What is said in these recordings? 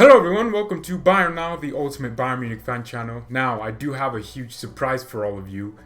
Hello everyone, welcome to BayernNow, the ultimate Bayern Munich fan channel. Now, I do have a huge surprise for all of you.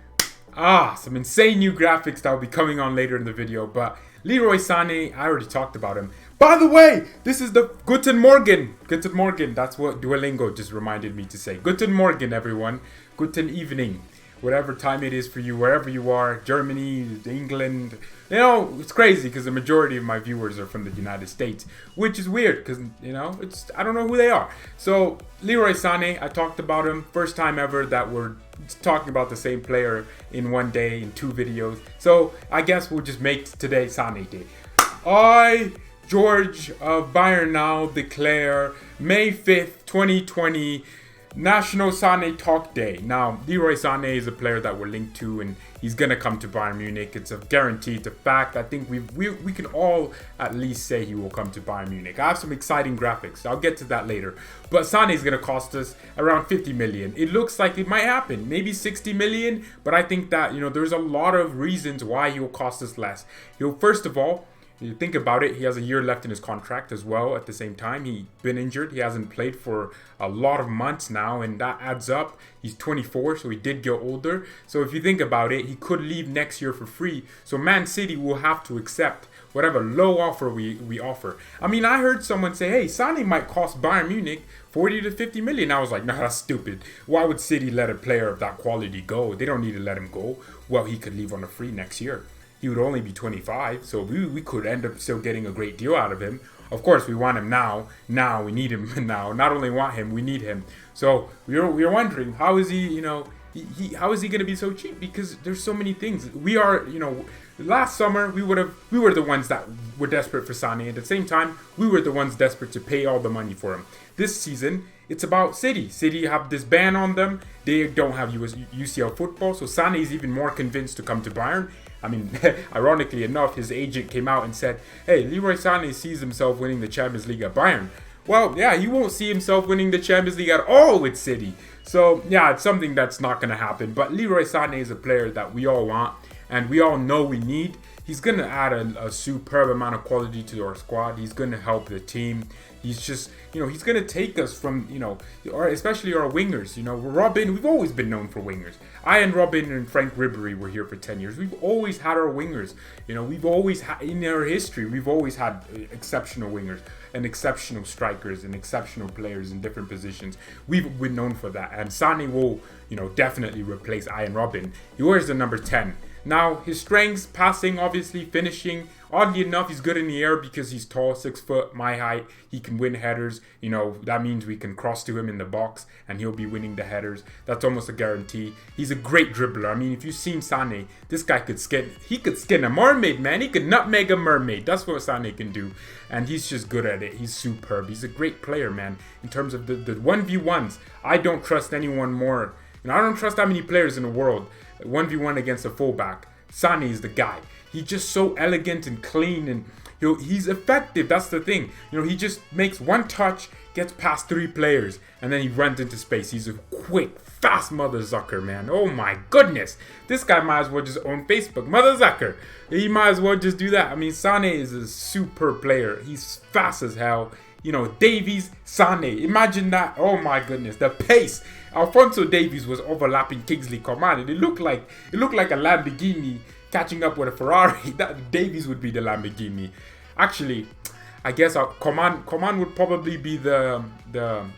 Some insane new graphics that will be coming on later in the video, but Leroy Sane, I already talked about him. By the way, this is the Guten Morgen. Guten Morgen, that's what Duolingo just reminded me to say. Guten Morgen, everyone. Guten evening. Whatever time it is for you, wherever you are, Germany, England. You know, it's crazy because the majority of my viewers are from the United States, which is weird because, you know, I don't know who they are. So, Leroy Sane, I talked about him. First time ever that we're talking about the same player in one day in 2 videos. So, I guess we'll just make today Sane Day. I, George of BayernNow, declare May 5th, 2020, National Sane Talk Day. Now, Leroy Sane is a player that we're linked to, and he's gonna come to Bayern Munich. It's a guarantee, it's a fact. I think we can all at least say he will come to Bayern Munich. I have some exciting graphics. I'll get to that later. But Sane is gonna cost us around 50 million. It looks like it might happen, maybe 60 million. But I think that, you know, there's a lot of reasons why he will cost us less. He'll, first of all, you think about it, he has a year left in his contract as well. At the same time, he's been injured. He hasn't played for a lot of months now, and that adds up. He's 24, so he did get older. So if you think about it, he could leave next year for free. So Man City will have to accept whatever low offer we offer. I mean, I heard someone say, hey, Sane might cost Bayern Munich 40 to 50 million. I was like, no, that's stupid. Why would City let a player of that quality go? They don't need to let him go. Well, he could leave on a free next year. He would only be 25, so we could end up still getting a great deal out of him. Of course, we want him now. Now, we need him now. Not only want him, we need him. So we're wondering, how is he, you know, how is he going to be so cheap? Because there's so many things. We are, you know, last summer, we were the ones that were desperate for Sane. At the same time, we were the ones desperate to pay all the money for him. This season, it's about City. City have this ban on them. They don't have UCL football, so Sane is even more convinced to come to Bayern. I mean, ironically enough, his agent came out and said, hey, Leroy Sane sees himself winning the Champions League at Bayern. Well, yeah, he won't see himself winning the Champions League at all with City. So, yeah, it's something that's not going to happen. But Leroy Sane is a player that we all want and we all know we need. He's going to add a superb amount of quality to our squad. He's going to help the team. He's just, you know, he's going to take us from, you know, especially our wingers. You know, Robin, we've always been known for wingers. I and Robin and Frank Ribery were here for 10 years. We've always had our wingers. You know, we've always had, in our history, we've always had exceptional wingers and exceptional strikers and exceptional players in different positions. We've been known for that. And Sane will, you know, definitely replace I and Robin. He wears the number 10. Now, his strengths, passing, obviously, finishing. Oddly enough, he's good in the air because he's tall, 6 foot, my height. He can win headers. You know, that means we can cross to him in the box and he'll be winning the headers. That's almost a guarantee. He's a great dribbler. I mean, if you've seen Sane, this guy could skin a mermaid, man. He could nutmeg a mermaid. That's what Sane can do. And he's just good at it. He's superb. He's a great player, man. In terms of the 1v1s, I don't trust anyone more. You know, I don't trust that many players in the world. 1v1 against a fullback. Sane is the guy. He's just so elegant and clean, and he's effective. That's the thing. You know, he just makes one touch, gets past 3 players, and then he runs into space. He's a quick, fast mother zucker, man. Oh my goodness. This guy might as well just own Facebook. Mother zucker. He might as well just do that. I mean, Sane is a super player. He's fast as hell. You know, Davies, Sane. Imagine that. Oh my goodness. The pace. Alphonso Davies was overlapping Kingsley Coman, and it looked like a Lamborghini catching up with a Ferrari. That Davies would be the Lamborghini. Actually, I guess Coman would probably be the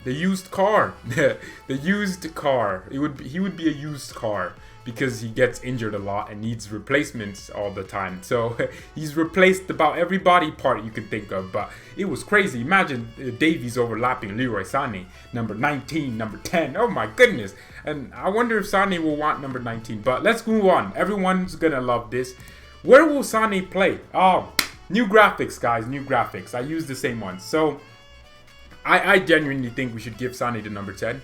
used car. The used car. He would be a used car because he gets injured a lot and needs replacements all the time. So he's replaced about every body part you can think of. But it was crazy. Imagine Davies overlapping Leroy Sane, number 19, number 10. Oh my goodness. And I wonder if Sane will want number 19. But let's move on. Everyone's gonna love this. Where will Sane play? Oh, new graphics, guys. New graphics. I use the same ones. So I genuinely think we should give Sane the number 10.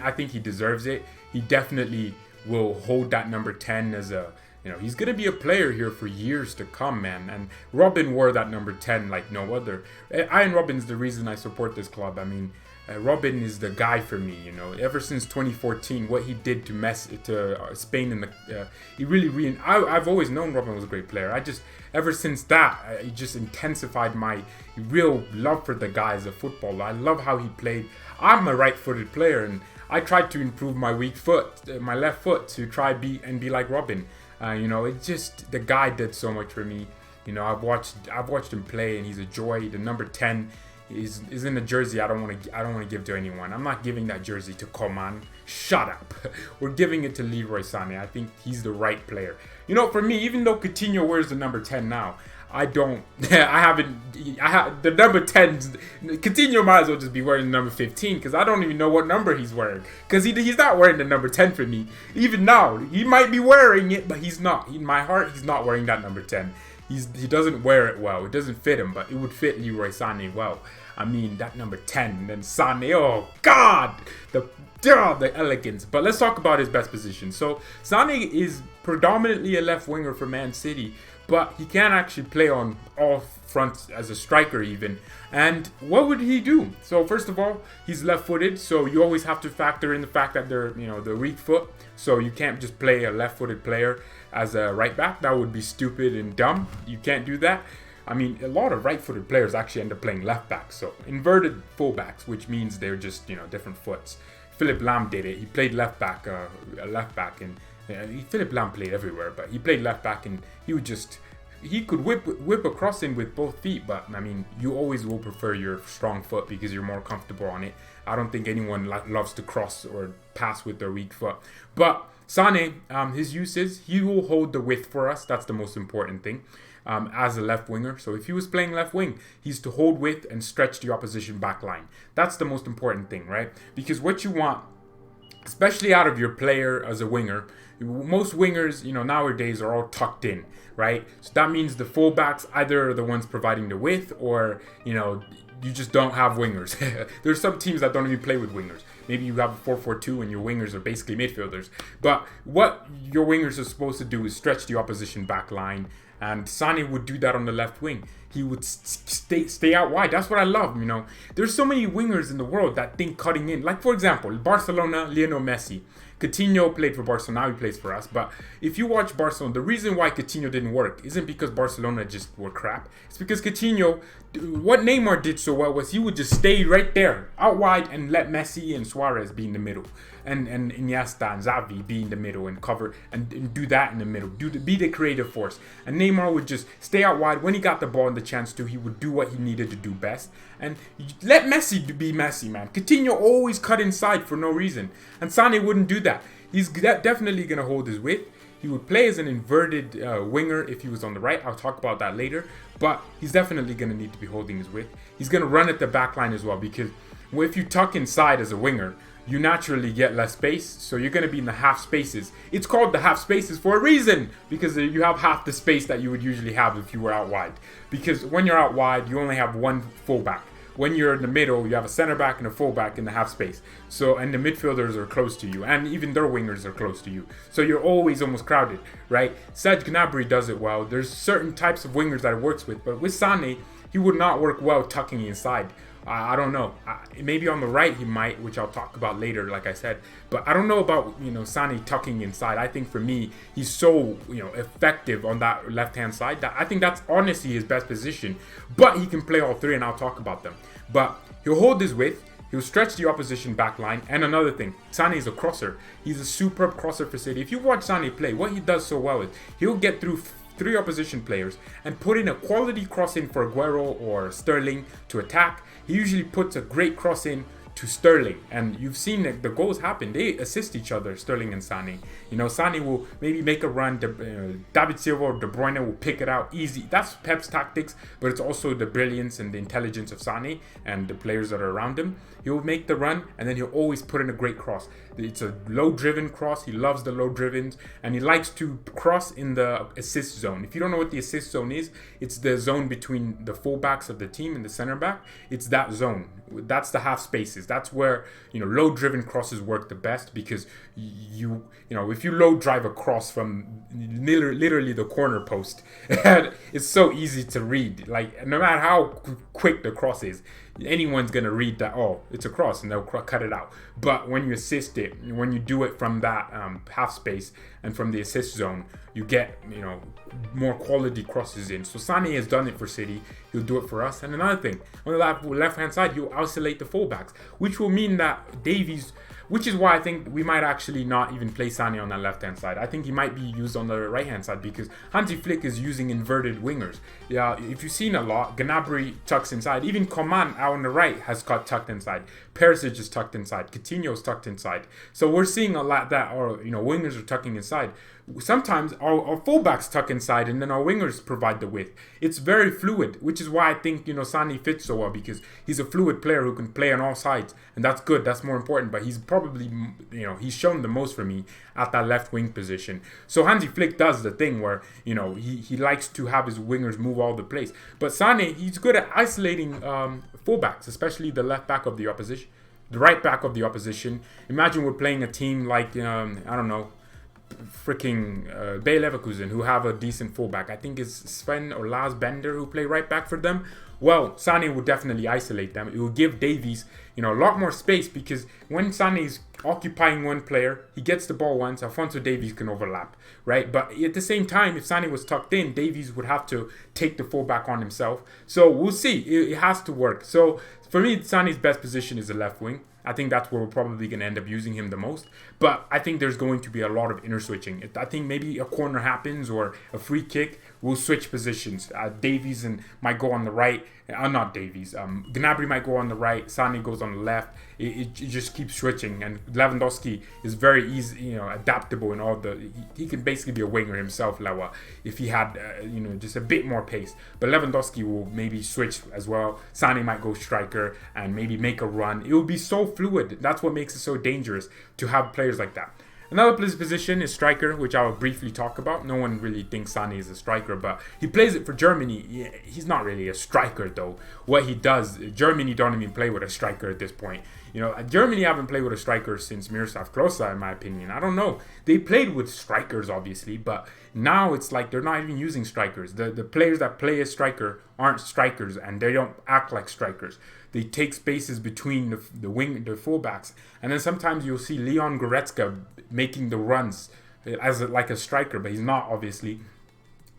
I think he deserves it. He definitely will hold that number 10 as a, he's going to be a player here for years to come, man. And Robben wore that number 10 like no other. Ian Robben's the reason I support this club. I mean, Robben is the guy for me, Ever since 2014, what he did to Spain in the, he really I've always known Robben was a great player. Ever since that, he just intensified my real love for the guy as a footballer. I love how he played. I'm a right-footed player, and I tried to improve my weak foot, my left foot, to be like Robben. It's just, the guy did so much for me. I've watched him play, and he's a joy. The number 10 is in a jersey I don't want to give to anyone. I'm not giving that jersey to Coman. Shut up. We're giving it to Leroy Sane. I think he's the right player. For me, even though Coutinho wears the number 10 now, I don't. The number 10. Coutinho might as well just be wearing the number 15, because I don't even know what number he's wearing. Because he's not wearing the number 10 for me. Even now, he might be wearing it, but he's not. In my heart, he's not wearing that number 10. He doesn't wear it well. It doesn't fit him, but it would fit Leroy Sane well. I mean, that number 10, and then Sane. Oh God, the elegance. But let's talk about his best position. So Sane is predominantly a left winger for Man City, but he can actually play on all fronts as a striker even. And what would he do? So first of all, he's left-footed, so you always have to factor in the fact that they're the weak foot. So you can't just play a left-footed player as a right back. That would be stupid and dumb. You can't do that. I mean, a lot of right-footed players actually end up playing left back. So inverted fullbacks, which means they're just different foots. Philipp Lahm did it. He played left back, and Philipp Lahm played everywhere, but he played left back, and he could whip a cross in with both feet. But I mean, you always will prefer your strong foot because you're more comfortable on it. I don't think anyone loves to cross or pass with their weak foot. But Sane, his uses, he will hold the width for us. That's the most important thing. As a left winger. So if he was playing left wing, he's to hold width and stretch the opposition back line. That's the most important thing, right? Because what you want, especially out of your player as a winger, most wingers, nowadays are all tucked in, right? So that means the fullbacks either are the ones providing the width, or, you just don't have wingers. There's some teams that don't even play with wingers. Maybe you have a 4-4-2 and your wingers are basically midfielders. But what your wingers are supposed to do is stretch the opposition back line. And Sane would do that on the left wing. He would stay out wide. That's what I love, There's so many wingers in the world that think cutting in. Like, for example, Barcelona, Lionel Messi. Coutinho played for Barcelona, now he plays for us. But if you watch Barcelona, the reason why Coutinho didn't work isn't because Barcelona just were crap. It's because Coutinho, what Neymar did so well was he would just stay right there, out wide, and let Messi and Suarez be in the middle. And Iniesta and Xavi be in the middle and cover and do that in the middle. Be the creative force. And Neymar would just stay out wide. When he got the ball and the chance to, he would do what he needed to do best. And let Messi be Messi, man. Coutinho always cut inside for no reason. And Sane wouldn't do that. He's definitely going to hold his width. He would play as an inverted winger if he was on the right. I'll talk about that later. But he's definitely going to need to be holding his width. He's going to run at the back line as well, because if you tuck inside as a winger, you naturally get less space, so you're going to be in the half spaces. It's called the half spaces for a reason, because you have half the space that you would usually have if you were out wide. Because when you're out wide, you only have one fullback. When you're in the middle, you have a center back and a fullback in the half space. So, and the midfielders are close to you, and even their wingers are close to you. So you're always almost crowded, right? Serge Gnabry does it well. There's certain types of wingers that it works with, but with Sane, he would not work well tucking inside. I don't know. Maybe on the right he might, which I'll talk about later, like I said. But I don't know about, Sane tucking inside. I think for me, he's so, effective on that left-hand side that I think that's honestly his best position. But he can play all three, and I'll talk about them. But he'll hold his width. He'll stretch the opposition back line. And another thing, Sane is a crosser. He's a superb crosser for City. If you watch Sane play, what he does so well is he'll get through three opposition players and put in a quality cross in for Aguero or Sterling to attack. He usually puts a great cross in to Sterling, and you've seen that the goals happen. They assist each other, Sterling and Sane. Sane will maybe make a run. David Silva or De Bruyne will pick it out easy. That's Pep's tactics, but it's also the brilliance and the intelligence of Sane and the players that are around him. He'll make the run, and then he'll always put in a great cross. It's a low-driven cross. He loves the low-drivens, and he likes to cross in the assist zone. If you don't know what the assist zone is, it's the zone between the fullbacks of the team and the center back. It's that zone. That's the half spaces. spaces. That's where, low-driven crosses work the best, because if you low drive a cross from literally the corner post, it's so easy to read. Like, no matter how quick the cross is, anyone's going to read that, oh, it's a cross, and they'll cut it out. But when you assist it, when you do it from that half space and from the assist zone, you get, more quality crosses in. So Sane has done it for City. He'll do it for us. And another thing, on the left-hand side, he'll isolate the fullbacks, which will mean that Davies, which is why I think we might actually not even play Sane on that left-hand side. I think he might be used on the right-hand side, because Hansi Flick is using inverted wingers. Yeah, if you've seen a lot, Gnabry tucks inside. Even Coman out on the right has got tucked inside. Perisic is tucked inside. Coutinho's tucked inside. So we're seeing a lot that our wingers are tucking inside. Sometimes our fullbacks tuck inside, and then our wingers provide the width. It's very fluid, which is why I think Sane fits so well, because he's a fluid player who can play on all sides, and that's good. That's more important. But he's probably he's shown the most for me at that left wing position. So Hansi Flick does the thing where he likes to have his wingers move all the place. But Sane, he's good at isolating fullbacks, especially the left back of the opposition, the right back of the opposition. Imagine we're playing a team like I don't know, freaking Bayer Leverkusen, who have a decent fullback. I think it's Sven or Lars Bender who play right back for them. Well, Sane would definitely isolate them. It will give Davies, a lot more space, because when Sane is occupying one player, he gets the ball once, Alphonso Davies can overlap, right? But at the same time, if Sane was tucked in, Davies would have to take the fullback on himself. So we'll see. It has to work. So for me, Sane's best position is the left wing. I think that's where we're probably going to end up using him the most. But I think there's going to be a lot of inner switching. I think maybe a corner happens or a free kick, we'll switch positions. Davies might go on the right. Not Davies. Gnabry might go on the right. Sane goes on the left. It just keeps switching. And Lewandowski is very easy, adaptable in all the. He can basically be a winger himself, Lewa, if he had, just a bit more pace. But Lewandowski will maybe switch as well. Sane might go striker and maybe make a run. It will be so fluid. That's what makes it so dangerous to have players like that. Another position is striker, which I will briefly talk about. No one really thinks Sane is a striker, but he plays it for Germany. He's not really a striker, though. What he does, Germany don't even play with a striker at this point. Germany haven't played with a striker since Miroslav Klose, in my opinion. I don't know. They played with strikers, obviously, but now it's like they're not even using strikers. The players that play as striker aren't strikers, and they don't act like strikers. They take spaces between the fullbacks, and then sometimes you'll see Leon Goretzka making the runs as like a striker, but he's not, obviously.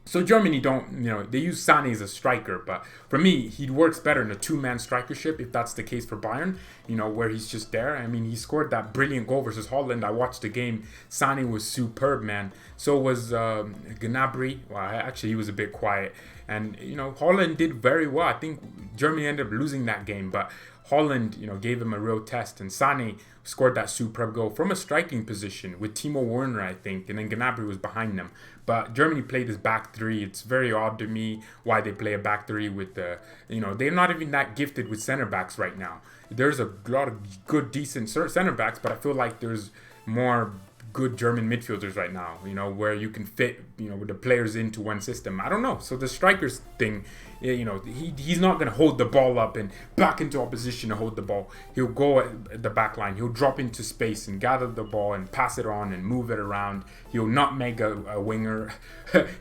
So Germany don't, they use Sane as a striker, but for me, he works better in a two-man strikership, if that's the case for Bayern, where he's just there. I mean, he scored that brilliant goal versus Holland. I watched the game. Sane was superb, man. So was Gnabry. Well, actually, he was a bit quiet. And, Holland did very well. I think Germany ended up losing that game, but Holland, gave him a real test, and Sane scored that superb goal from a striking position with Timo Werner, I think, and then Gnabry was behind them. But Germany played this back three. It's very odd to me why they play a back three with they're not even that gifted with center backs right now. There's a lot of good, decent center backs, but I feel like there's more good German midfielders right now, where you can fit, with the players into one system. I don't know. So the strikers thing, he's not going to hold the ball up and back into opposition to hold the ball. He'll go at the back line. He'll drop into space and gather the ball and pass it on and move it around. He'll not make a winger.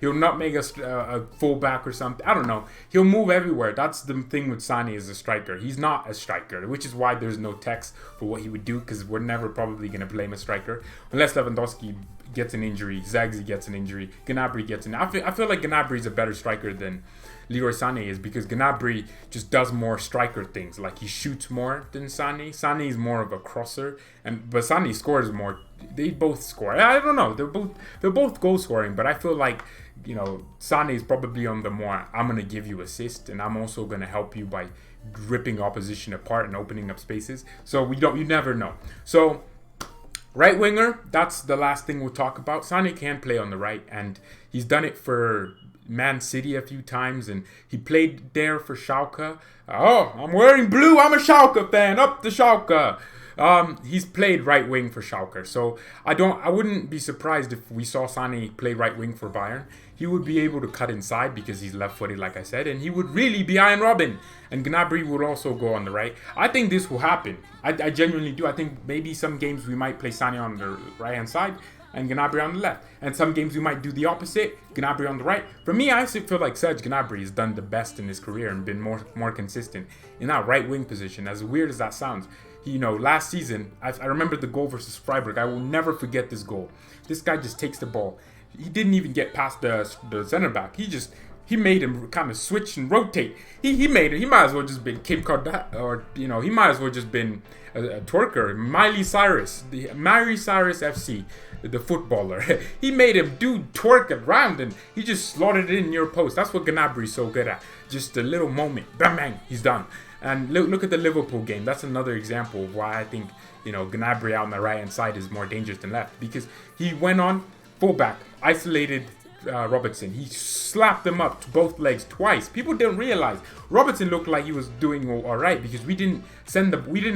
He'll not make a fullback or something. I don't know. He'll move everywhere. That's the thing with Sane as a striker. He's not a striker, which is why there's no text for what he would do, because we're never probably going to play him a striker unless Lewandowski gets an injury, Zagzi gets an injury, Gnabry gets an. I feel like Gnabry is a better striker than Leroy Sane is, because Gnabry just does more striker things. Like, he shoots more than Sane. Sane is more of a crosser, but Sane scores more. They both score. I don't know. They're both goal scoring, but I feel like Sane is probably on the more, I'm gonna give you assist, and I'm also gonna help you by ripping opposition apart and opening up spaces. So you never know. So right winger, that's the last thing we'll talk about. Sane can play on the right, and he's done it for Man City a few times, and he played there for Schalke. Oh, I'm wearing blue. I'm a Schalke fan. Up the Schalke. He's played right wing for Schalke, so I wouldn't be surprised if we saw Sane play right wing for Bayern. He would be able to cut inside because he's left-footed, like I said, and he would really be Iron Robin. And Gnabry would also go on the right. I think this will happen. I genuinely do. I think maybe some games we might play Sane on the right-hand side and Gnabry on the left. And some games we might do the opposite, Gnabry on the right. For me, I actually feel like Serge Gnabry has done the best in his career and been more consistent in that right wing position. As weird as that sounds, last season, I remember the goal versus Freiburg. I will never forget this goal. This guy just takes the ball. He didn't even get past the center back. He made him kind of switch and rotate. He might as well just been Kim Kardashian, or he might as well just been a twerker. Miley Cyrus FC, the footballer. He made him twerk around and he just slotted it in your post. That's what Gnabry's so good at. Just a little moment, bang bang, he's done. And look at the Liverpool game. That's another example of why I think Gnabry out on the right hand side is more dangerous than left, because he went on fullback, isolated Robertson. He slapped him up to both legs twice. People didn't realize Robertson looked like he was doing all right because we didn't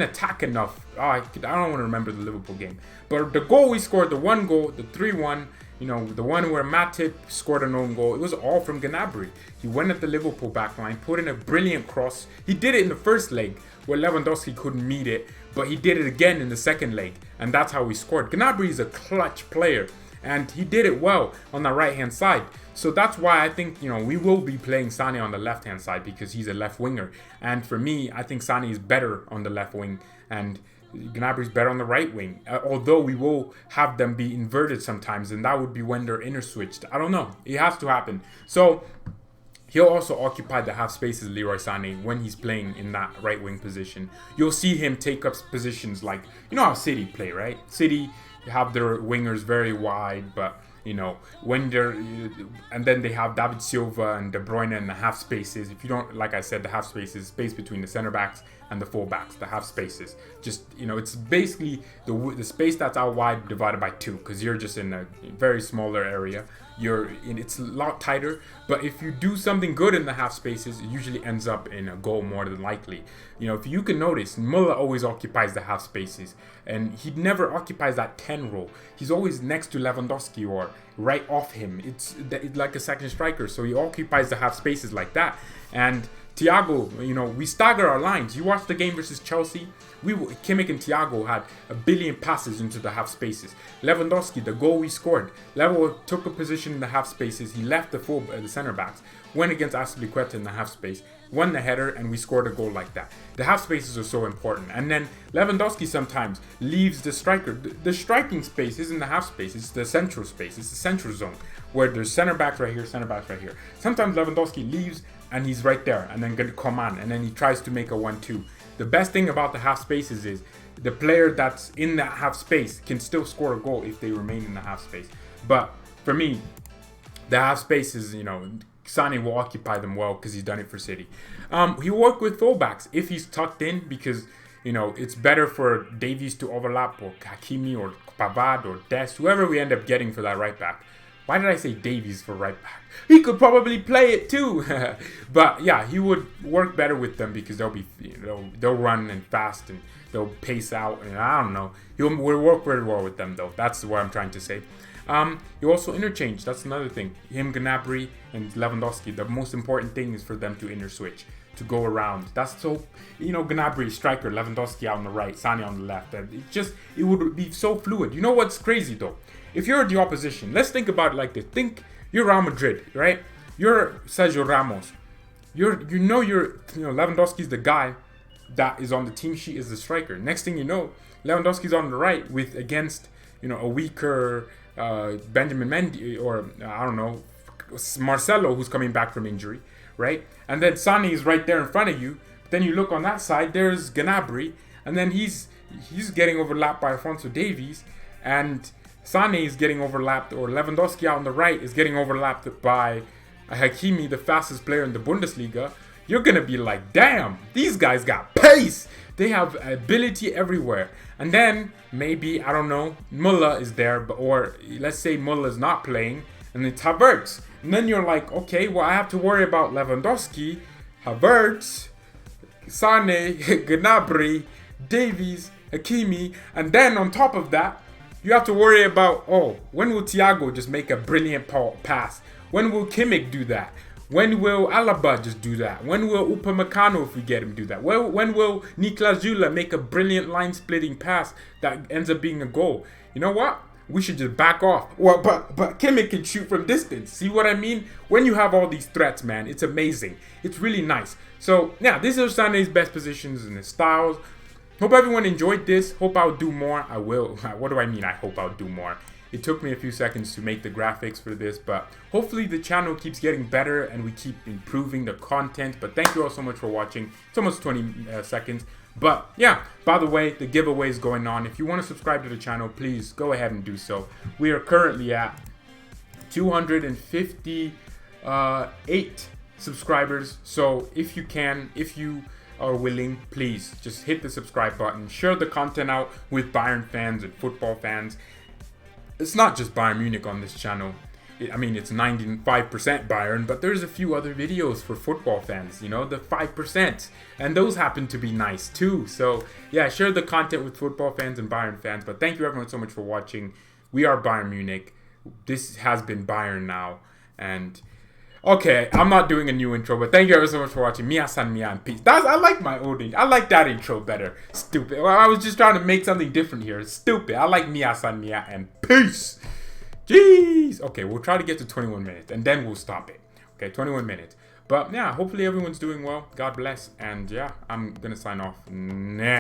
attack enough. I don't want to remember the Liverpool game, but the goal we scored, the one goal, the 3-1, the one where Matip scored an own goal, it was all from Gnabry. He went at the Liverpool backline, put in a brilliant cross. He did it in the first leg where Lewandowski couldn't meet it, but he did it again in the second leg, and that's how we scored. Gnabry is a clutch player, and he did it well on the right-hand side. So that's why I think, we will be playing Sane on the left-hand side because he's a left winger. And for me, I think Sane is better on the left wing and Gnabry's better on the right wing. Although we will have them be inverted sometimes, and that would be when they're inner switched. I don't know. It has to happen. So he'll also occupy the half spaces, Leroy Sane, when he's playing in that right wing position. You'll see him take up positions like, how City play, right? City have their wingers very wide, but when and then they have David Silva and De Bruyne in the half spaces. If you don't, like I said, the half spaces, space between the center backs and the full backs, the half spaces. Just, it's basically the space that's out wide divided by 2, because you're just in a very smaller area. It's a lot tighter, but if you do something good in the half spaces, it usually ends up in a goal more than likely. If you can notice, Muller always occupies the half spaces, and he never occupies that 10 role. He's always next to Lewandowski or right off him. It's like a second striker, so he occupies the half spaces like that. And Thiago, we stagger our lines. You watch the game versus Chelsea, Kimmich and Thiago had a billion passes into the half spaces. Lewandowski, the goal we scored, Levo took a position in the half spaces. He left the center backs, went against Azpilicueta in the half space, won the header, and we scored a goal like that. The half spaces are so important. And then Lewandowski sometimes leaves the striker. The striking space isn't the half space, it's the central space, it's the central zone, where there's center backs right here, center backs right here. Sometimes Lewandowski leaves and he's right there, and then going to come on, and then he tries to make a 1-2. The best thing about the half spaces is the player that's in that half space can still score a goal if they remain in the half space. But for me, the half spaces, Sane will occupy them well because he's done it for City. He'll work with fullbacks if he's tucked in, because it's better for Davies to overlap, or Hakimi, or Pavard, or Dest, whoever we end up getting for that right back. Why did I say Davies for right back? He could probably play it too. But yeah, he would work better with them because they'll run and fast and they'll pace out, and I don't know. He'll work very well with them though. That's what I'm trying to say. You also interchange. That's another thing. Him, Gnabry, and Lewandowski. The most important thing is for them to interswitch, to go around. That's so, Gnabry, striker, Lewandowski out on the right, Sane on the left. It would be so fluid. You know what's crazy though? If you're the opposition, let's think about it like this. Think you're Real Madrid, right? You're Sergio Ramos. Lewandowski's the guy that is on the team sheet as the striker. Next thing you know, Lewandowski's on the right against a weaker Benjamin Mendy, or I don't know, Marcelo, who's coming back from injury, right? And then Sane is right there in front of you. But then you look on that side, there's Gnabry, and then he's getting overlapped by Alphonso Davies, and Sane is getting overlapped, or Lewandowski out on the right is getting overlapped by Hakimi, the fastest player in the Bundesliga. You're going to be like, damn, these guys got pace. They have ability everywhere. And then maybe, I don't know, Muller is there, or let's say Muller is not playing, and it's Havertz. And then you're like, okay, well, I have to worry about Lewandowski, Havertz, Sane, Gnabry, Davies, Hakimi, and then on top of that, you have to worry about, oh, when will Thiago just make a brilliant pass? When will Kimmich do that? When will Alaba just do that? When will Upamecano, if we get him, do that? When will Niklas Süle make a brilliant line-splitting pass that ends up being a goal? You know what? We should just back off. Well, but Kimmich can shoot from distance. See what I mean? When you have all these threats, man, it's amazing. It's really nice. So, yeah, these are Sane's best positions and his styles. Hope everyone enjoyed this. Hope I'll do more. I will. What do I mean? I hope I'll do more. It took me a few seconds to make the graphics for this, but hopefully the channel keeps getting better and we keep improving the content. But thank you all so much for watching. It's almost 20 seconds. But yeah, by the way, the giveaway is going on. If you want to subscribe to the channel, please go ahead and do so. We are currently at 258 subscribers. So if you can, if you are willing, please just hit the subscribe button. Share the content out with Bayern fans and football fans. It's not just Bayern Munich on this channel. I mean, it's 95% Bayern, but there's a few other videos for football fans, you know, the 5%. And those happen to be nice too. So yeah, share the content with football fans and Bayern fans. But thank you everyone so much for watching. We are Bayern Munich. This has been Bayern Now. And okay, I'm not doing a new intro, but thank you ever so much for watching. Mia san mia and peace. I like my old intro. I like that intro better. Stupid. Well, I was just trying to make something different here. Stupid. I like Mia san mia and peace. Jeez. Okay, we'll try to get to 21 minutes and then we'll stop it. Okay, 21 minutes. But yeah, hopefully everyone's doing well. God bless. And yeah, I'm going to sign off now.